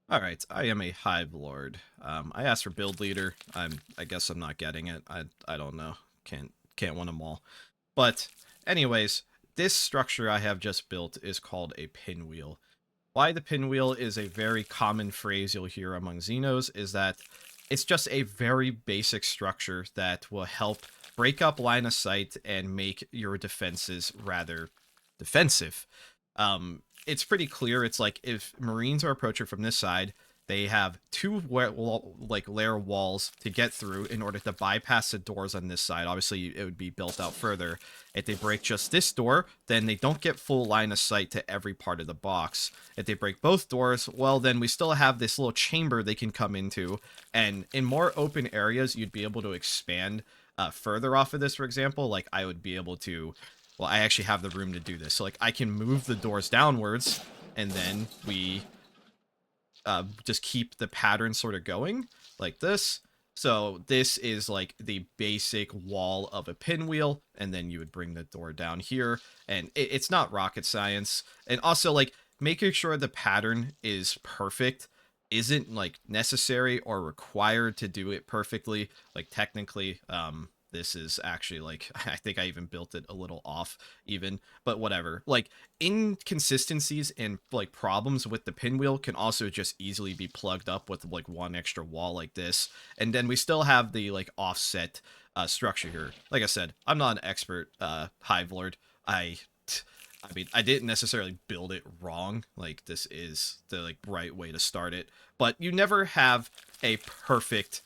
Alright, I am a hive lord. I asked for build leader. I guess I'm not getting it. I don't know. Can't win them all. But anyways, this structure I have just built is called a pinwheel. Why the pinwheel is a very common phrase you'll hear among Xenos is that it's just a very basic structure that will help break up line of sight and make your defenses rather defensive. It's pretty clear. It's like if Marines are approaching from this side, they have two like layer walls to get through in order to bypass the doors on this side. Obviously, it would be built out further. If they break just this door, then they don't get full line of sight to every part of the box. If they break both doors, well, then we still have this little chamber they can come into. And in more open areas, you'd be able to expand further off of this, for example. Like, I would be able to, well, I actually have the room to do this. So, like, I can move the doors downwards, and then we just keep the pattern sort of going like this. So this is like the basic wall of a pinwheel, and then you would bring the door down here, and it's not rocket science. And also, like, making sure the pattern is perfect isn't like necessary or required to do it perfectly. Like, technically, this is actually like I think I even built it a little off even, but whatever. Like, inconsistencies and like problems with the pinwheel can also just easily be plugged up with like one extra wall like this, and then we still have the like offset structure here. Like I said, I'm not an expert hive lord. I mean, I didn't necessarily build it wrong. Like, this is the like right way to start it, but you never have a perfect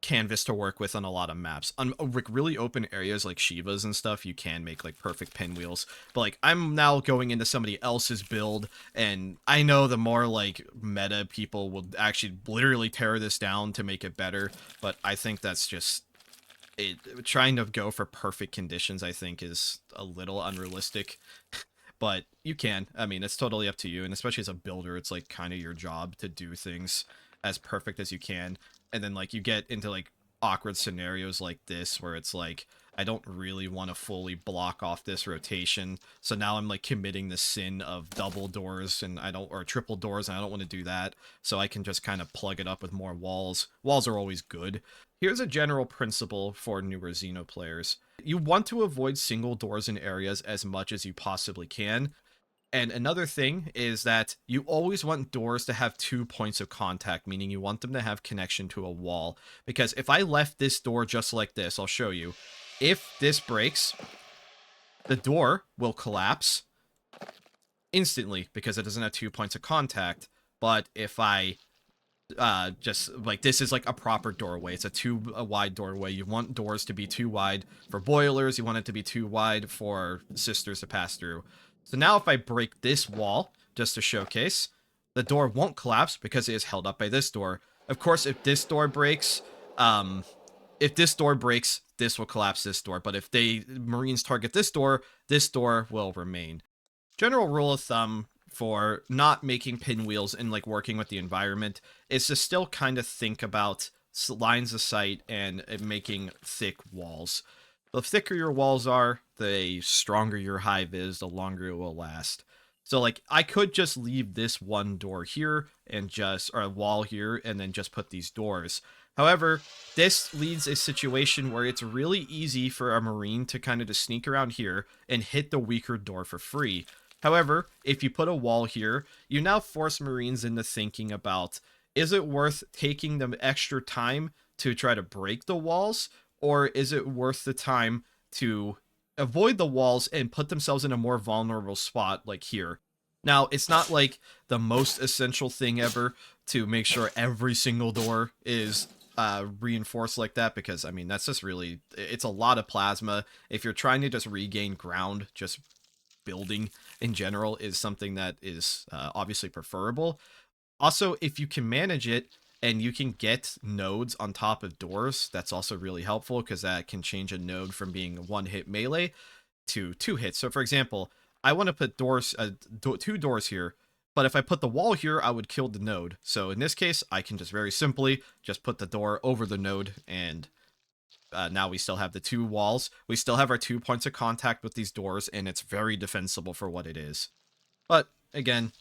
canvas to work with on a lot of maps. On like really open areas like Shivas and stuff, you can make like perfect pinwheels. But like, I'm now going into somebody else's build, and I know the more like meta people will actually literally tear this down to make it better. But I think that's just it. Trying to go for perfect conditions, I think, is a little unrealistic. But you can. I mean, it's totally up to you, and especially as a builder, it's like kind of your job to do things as perfect as you can. And then like you get into like awkward scenarios like this where it's like I don't really want to fully block off this rotation, so now I'm like committing the sin of double doors, and I don't, or triple doors, and I don't want to do that. So I can just kind of plug it up with more walls. Walls are always good. Here's a general principle for newer Xeno players. You want to avoid single doors in areas as much as you possibly can. And another thing is that you always want doors to have 2 points of contact, meaning you want them to have connection to a wall. Because if I left this door just like this, I'll show you. If this breaks, the door will collapse instantly because it doesn't have 2 points of contact. But if I just like, this is like a proper doorway, it's a too wide doorway. You want doors to be too wide for boilers, you want it to be too wide for sisters to pass through. So now if I break this wall just to showcase, the door won't collapse because it is held up by this door. Of course, if this door breaks, this will collapse this door, but if they Marines target this door will remain. General rule of thumb for not making pinwheels and like working with the environment is to still kind of think about lines of sight and making thick walls. The thicker your walls are, the stronger your hive is, the longer it will last. So like, I could just leave this one door here and just, or a wall here, and then just put these doors. However, this leads a situation where it's really easy for a Marine to kind of just sneak around here and hit the weaker door for free. However, if you put a wall here, you now force Marines into thinking about, is it worth taking them extra time to try to break the walls, or is it worth the time to avoid the walls and put themselves in a more vulnerable spot like here? Now, it's not like the most essential thing ever to make sure every single door is reinforced like that, because I mean, that's just really, it's a lot of plasma. If you're trying to just regain ground, just building in general is something that is obviously preferable. Also, if you can manage it and you can get nodes on top of doors, that's also really helpful, because that can change a node from being one hit melee to two hits. So for example, I want to put doors, two doors here, but if I put the wall here, I would kill the node. So in this case, I can just very simply just put the door over the node, and now we still have the two walls. We still have our 2 points of contact with these doors, and it's very defensible for what it is. But again,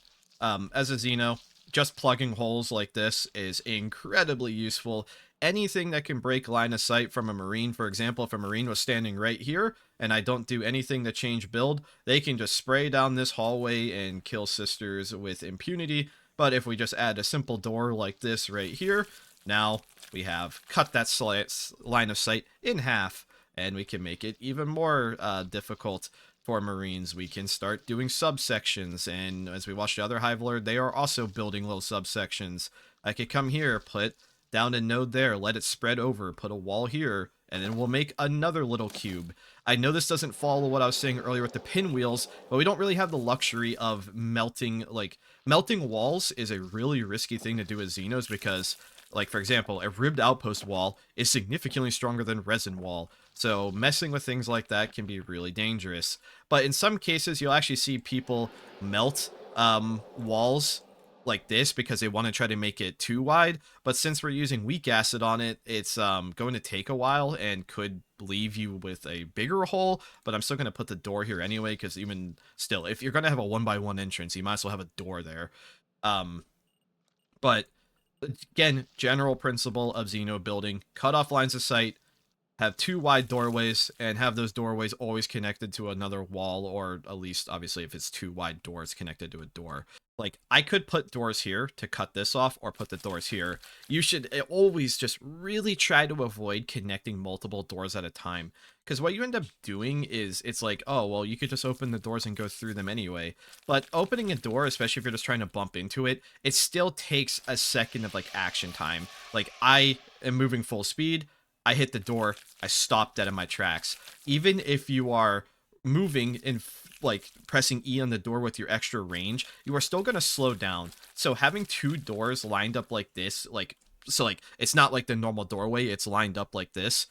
as a Xeno, just plugging holes like this is incredibly useful. Anything that can break line of sight from a Marine, for example, if a Marine was standing right here and I don't do anything to change build, they can just spray down this hallway and kill sisters with impunity. But if we just add a simple door like this right here, now we have cut that line of sight in half, and we can make it even more difficult for Marines. We can start doing subsections, and as we watch the other Hive Lord, they are also building little subsections. I could come here, put down a node there, let it spread over, put a wall here, and then we'll make another little cube. I know this doesn't follow what I was saying earlier with the pinwheels, but we don't really have the luxury of melting, like, melting walls is a really risky thing to do with Xenos because, like, for example, a ribbed outpost wall is significantly stronger than resin wall. So messing with things like that can be really dangerous. But in some cases, you'll actually see people melt walls like this because they want to try to make it too wide. But since we're using weak acid on it, it's going to take a while and could leave you with a bigger hole. But I'm still going to put the door here anyway, because even still, if you're going to have a 1x1 entrance, you might as well have a door there. But again, general principle of Xeno building: cut off lines of sight, have 2 wide doorways, and have those doorways always connected to another wall, or at least, obviously, if it's 2 wide doors connected to a door. Like, I could put doors here to cut this off, or put the doors here. You should always just really try to avoid connecting multiple doors at a time. Because what you end up doing is, it's like, oh, well, you could just open the doors and go through them anyway. But opening a door, especially if you're just trying to bump into it, it still takes a second of, like, action time. Like, I am moving full speed, I hit the door, I stop dead in my tracks. Even if you are moving and like pressing E on the door with your extra range, you are still going to slow down. So having 2 doors lined up like this, like, so like it's not like the normal doorway, it's lined up like this,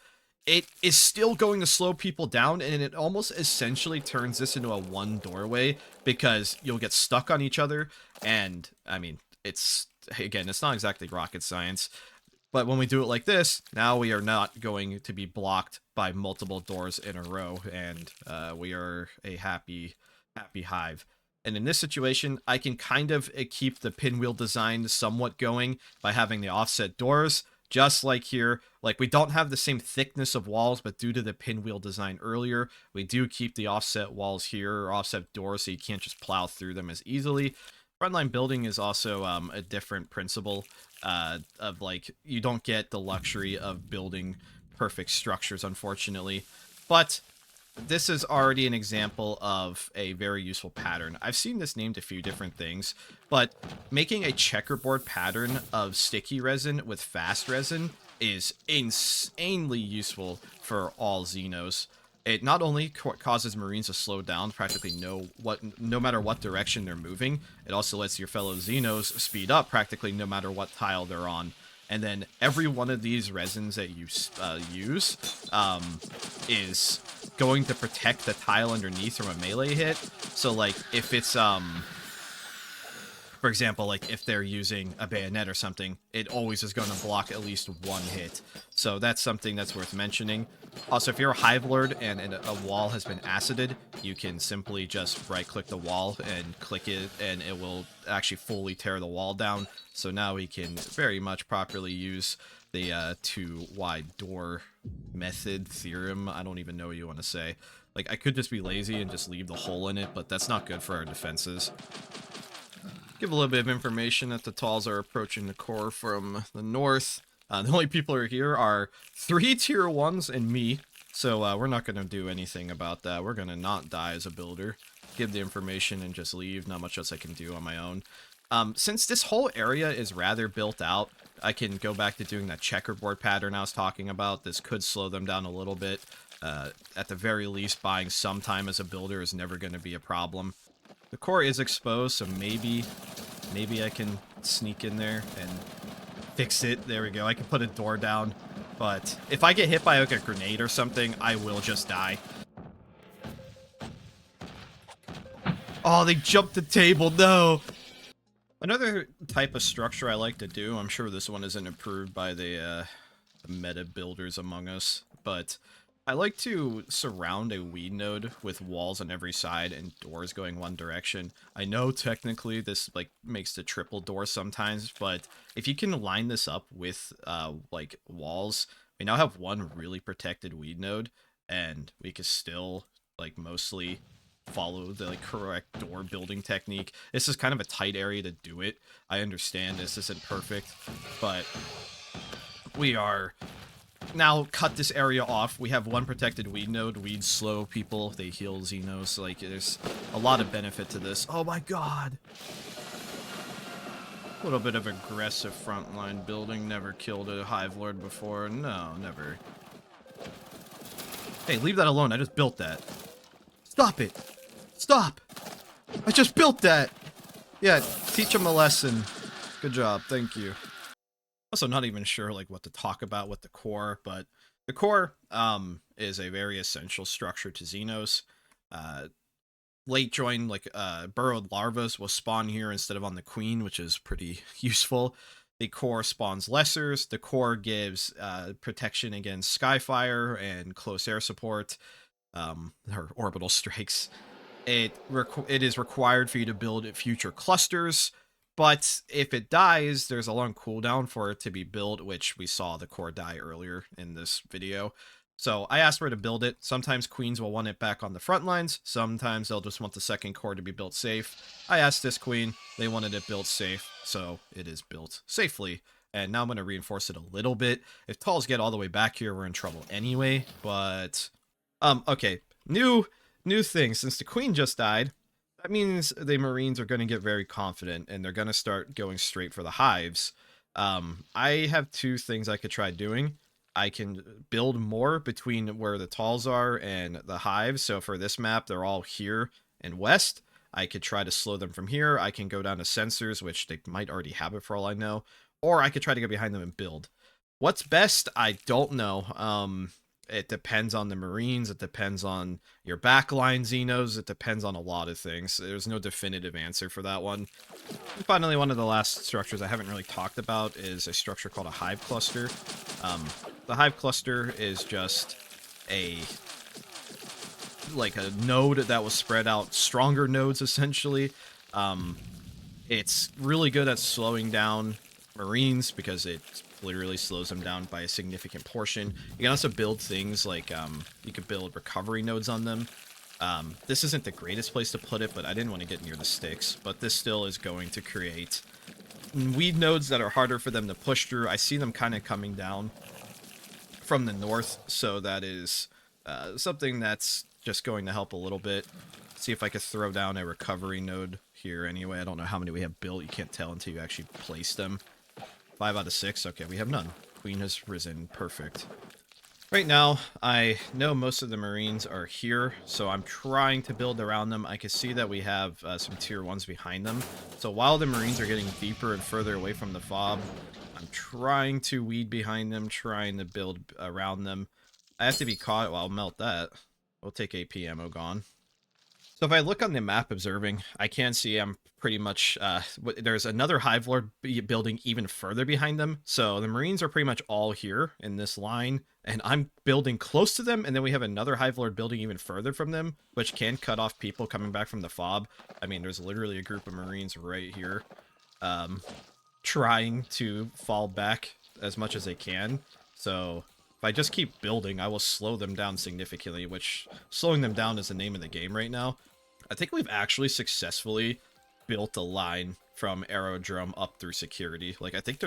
it is still going to slow people down, and it almost essentially turns this into a 1 doorway because you'll get stuck on each other. And I mean, it's, again, it's not exactly rocket science. But when we do it like this, now we are not going to be blocked by multiple doors in a row, and we are a happy hive. And in this situation, I can kind of keep the pinwheel design somewhat going by having the offset doors, just like here. Like, we don't have the same thickness of walls, but due to the pinwheel design earlier, we do keep the offset walls here, or offset doors, so you can't just plow through them as easily. Frontline building is also a different principle of, like, you don't get the luxury of building perfect structures, unfortunately. But this is already an example of a very useful pattern. I've seen this named a few different things, but making a checkerboard pattern of sticky resin with fast resin is insanely useful for all Xenos. It not only causes Marines to slow down, practically no matter what direction they're moving, it also lets your fellow Xenos speed up practically no matter what tile they're on. And then every one of these resins that you use is going to protect the tile underneath from a melee hit. So, like, if it's for example, like, if they're using a bayonet or something, it always is going to block at least 1 hit. So that's something that's worth mentioning. Also, if you're a Hive Lord and a wall has been acided, you can simply just right-click the wall and click it, and it will actually fully tear the wall down. So now we can very much properly use the 2 wide door method, theorem, I don't even know what you want to say. Like, I could just be lazy and just leave the hole in it, but that's not good for our defenses. Give a little bit of information that the Talls are approaching the core from the north. The only people who are here are 3 tier 1s and me, so we're not going to do anything about that. We're going to not die as a builder, give the information, and just leave. Not much else I can do on my own. Since this whole area is rather built out, I can go back to doing that checkerboard pattern I was talking about. This could slow them down a little bit. At the very least, buying some time as a builder is never going to be a problem. The core is exposed, so maybe I can sneak in there and fix it. There we go. I can put a door down. But if I get hit by, like, a grenade or something, I will just die. Oh, they jumped the table. No! Another type of structure I like to do, I'm sure this one isn't approved by the meta builders among us, but I like to surround a weed node with walls on every side and doors going one direction. I know technically this like makes the triple door sometimes, but if you can line this up with like walls, we now have one really protected weed node, and we can still like mostly follow the like correct door building technique. This is kind of a tight area to do it. I understand this isn't perfect, but we are now cut this area off. We have one protected weed node. Weeds slow people. They heal Xenos. Like, there's a lot of benefit to this. Oh my god! A little bit of aggressive frontline building. Never killed a hive lord before. No, never. Hey, leave that alone. I just built that. Stop it! Stop! I just built that! Yeah, teach him a lesson. Good job. Thank you. Also not even sure like what to talk about with the core, but the core is a very essential structure to Xenos. Late join like burrowed larvas will spawn here instead of on the queen, which is pretty useful. The core spawns lessers. The core gives protection against skyfire and close air support, or orbital strikes. It is required for you to build future clusters. But if it dies, there's a long cooldown for it to be built, which we saw the core die earlier in this video. So I asked her to build it. Sometimes queens will want it back on the front lines. Sometimes they'll just want the second core to be built safe. I asked this queen. They wanted it built safe, so it is built safely. And now I'm going to reinforce it a little bit. If talls get all the way back here, we're in trouble anyway. But, okay. New thing. Since the queen just died, that means the Marines are going to get very confident, and they're going to start going straight for the hives. I have two things I could try doing. I can build more between where the talls are and the hives. So for this map, they're all here in west. I could try to slow them from here. I can go down to sensors, which they might already have it for all I know. Or I could try to get behind them and build. What's best? I don't know. It depends on the Marines. It depends on your backline Xenos. It depends on a lot of things. There's no definitive answer for that one. And finally, one of the last structures I haven't really talked about is a structure called a hive cluster. The hive cluster is just like a node that was spread out, stronger nodes essentially. It's really good at slowing down Marines because it literally slows them down by a significant portion. You can also build things like you could build recovery nodes on them. This isn't the greatest place to put it, but I didn't want to get near the sticks. But this still is going to create weed nodes that are harder for them to push through. I see them kind of coming down from the north, so that is something that's just going to help a little bit. See if I could throw down a recovery node here anyway. I don't know how many we have built. You can't tell until you actually place them. 5 out of 6. Okay, we have none. Queen has risen. Perfect. Right now, I know most of the Marines are here, so I'm trying to build around them. I can see that we have some tier 1s behind them. So while the Marines are getting deeper and further away from the fob, I'm trying to weed behind them, trying to build around them. I have to be caught. Well, I'll melt that. We'll take AP ammo gone. So if I look on the map observing, I can see I'm pretty much, there's another Hive Lord building even further behind them. So the Marines are pretty much all here in this line, and I'm building close to them, and then we have another Hive Lord building even further from them, which can cut off people coming back from the fob. I mean, there's literally a group of Marines right here, trying to fall back as much as they can. So if I just keep building, I will slow them down significantly, which slowing them down is the name of the game right now. I think we've actually successfully built a line from aerodrome up through security. Like, I think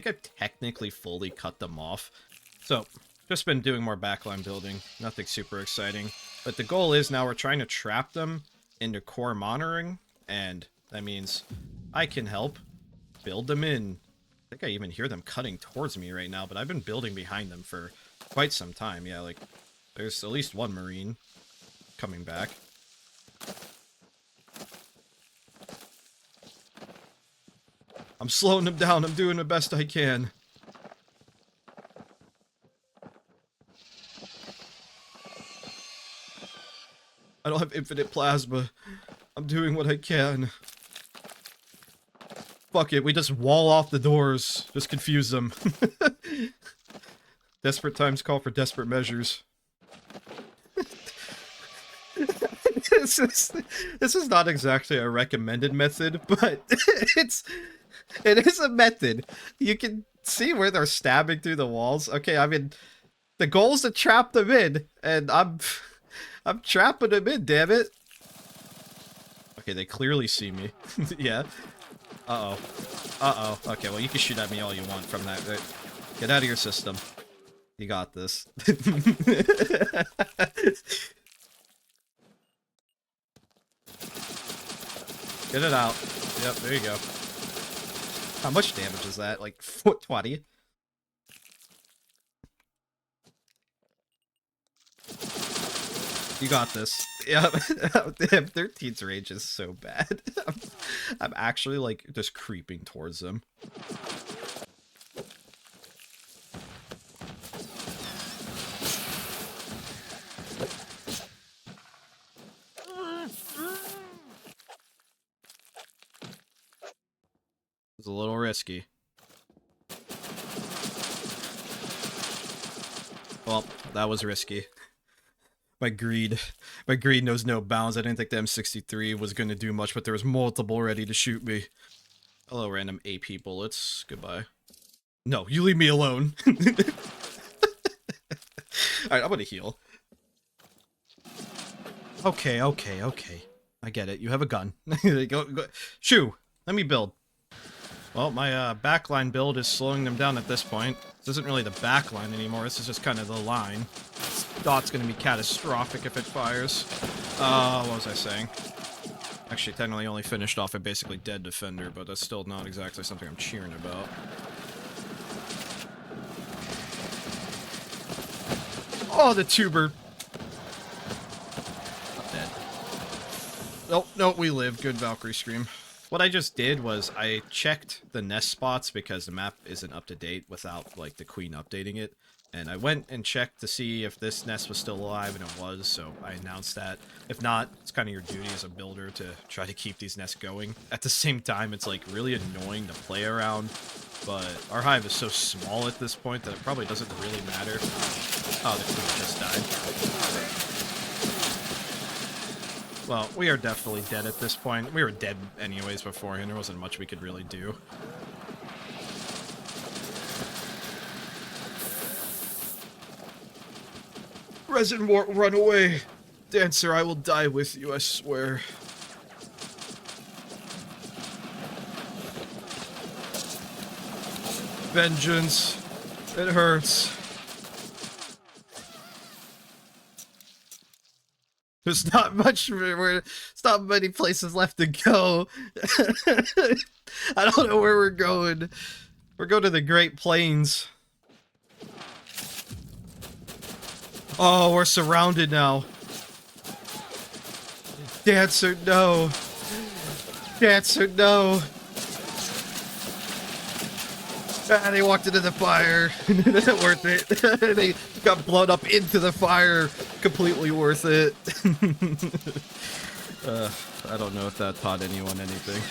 I've technically fully cut them off. So, just been doing more backline building. Nothing super exciting. But the goal is now we're trying to trap them into core monitoring, and that means I can help build them in. I think I even hear them cutting towards me right now, but I've been building behind them for quite some time. Yeah, like, there's at least one Marine coming back. I'm slowing them down. I'm doing the best I can. I don't have infinite plasma. I'm doing what I can. Fuck it, we just wall off the doors. Just confuse them. Desperate times call for desperate measures. this is not exactly a recommended method, but it is a method. You can see where they're stabbing through the walls. Okay, I mean, the goal is to trap them in, and I'm trapping them in, damn it. Okay, they clearly see me. Yeah. Uh-oh. Uh-oh. Okay, well, you can shoot at me all you want from that. Right? Get out of your system. You got this. Get it out. Yep, there you go. How much damage is that? Like, 20? You got this. Yeah, damn, 13's range is so bad. I'm actually, like, just creeping towards them. It's a little risky. Well, that was risky. My greed knows no bounds. I didn't think the M63 was going to do much, but there was multiple ready to shoot me. Hello, random AP bullets. Goodbye. No, you leave me alone. Alright, I'm gonna heal. Okay. I get it. You have a gun. go. Shoo! Let me build. Well, my backline build is slowing them down at this point. This isn't really the backline anymore. This is just kind of the line. Dot's gonna be catastrophic if it fires. What was I saying? Actually, technically only finished off a basically dead defender, but that's still not exactly something I'm cheering about. Oh, the tuber! Not dead. Nope, we live. Good Valkyrie Scream. What I just did was I checked the nest spots because the map isn't up to date without, like, the queen updating it. And I went and checked to see if this nest was still alive, and it was, so I announced that. If not, it's kind of your duty as a builder to try to keep these nests going. At the same time, it's, like, really annoying to play around, but our hive is so small at this point that it probably doesn't really matter. Oh, the queen just died. Well, we are definitely dead at this point. We were dead anyways beforehand. There wasn't much we could really do. Resin won't run away. Dancer, I will die with you, I swear. Vengeance. It hurts. There's not much, there's not many places left to go. I don't know where we're going. We're going to the Great Plains. Oh, we're surrounded now. Dancer, no. Dancer, no. Ah, they walked into the fire. Worth it. They got blown up into the fire. Completely worth it. I don't know if that taught anyone anything.